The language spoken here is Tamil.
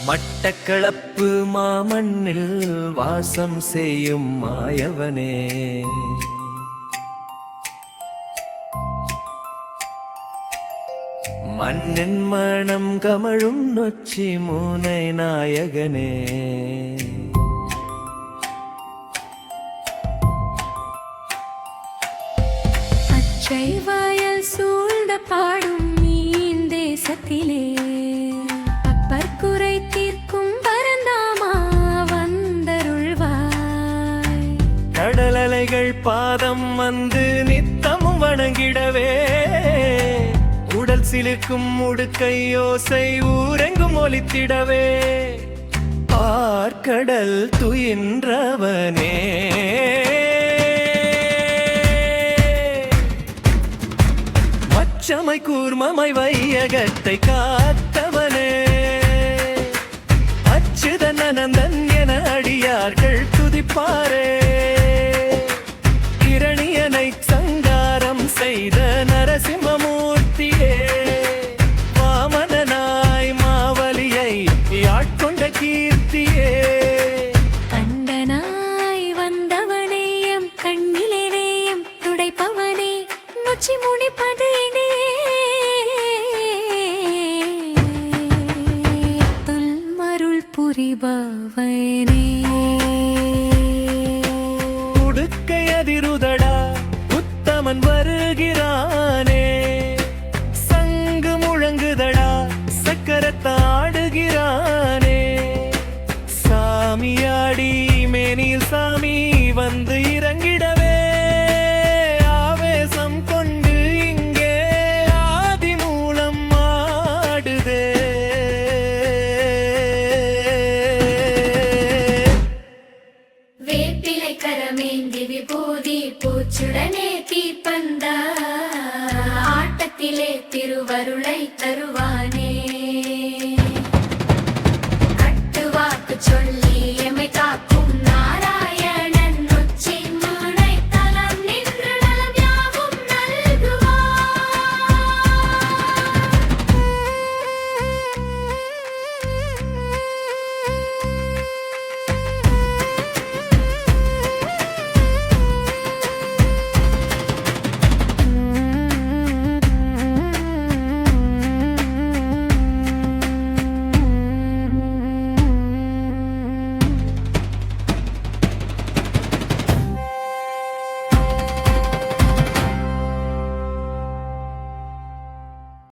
மட்டக்களப்பு மாமண்ணில் வாசம் செய்யும் மாயவனே, மண்ணின் மணம் கமழும் நொச்சி மூனை நாயகனே, பச்சை வயல் சூழ்ந்த பாடும் மீன் தேசத்திலே அப்பற்குறை தீர்க்கும் பரந்தாமா வந்தருள்வாய். கடல் அலைகள் பாதம் வந்து நித்தமும் வணங்கிடவே, உடல் சிலிர்க்கும் உடுக்கை யோசை ஊரெங்கும் ஒலித்திடவே, ஆர்கடல் துயின்றவனே, மச்சமை கூர்மமை வையகத்தை காத்தவனே, அச்சுதன் அனந்தன் என அடியார்கள் துதிப்பாரே, இரணியனை சங்காரம் செய்த நரசிம்மமூர்த்தியே, வாமனனாய் மாவலியை ஆட்கொண்ட கீர்த்தியே, கண்டனாய் வந்தவனேயம் கண்ணிலேயம் துடைப்பவனே, நொச்சி முடிப்பதேனே தொல்மருள் புரிபவனே, உடுக்கை அதிருதடா உத்தமன் வருகிறானே, சங்கு முழங்குதடா சக்கரத்தாடுகிறானே, சாமியாடி மேனில் சாமி வந்து இறங்கிடவே, ஆவேசம் கொண்டு இங்கே ஆதி மூலம் ஆடுதே, வேப்பிலை கரமேந்தி விபூதி பூச்சுடனே தீப்பந்தா ஆட்டத்திலே திருவருளை தருவானே.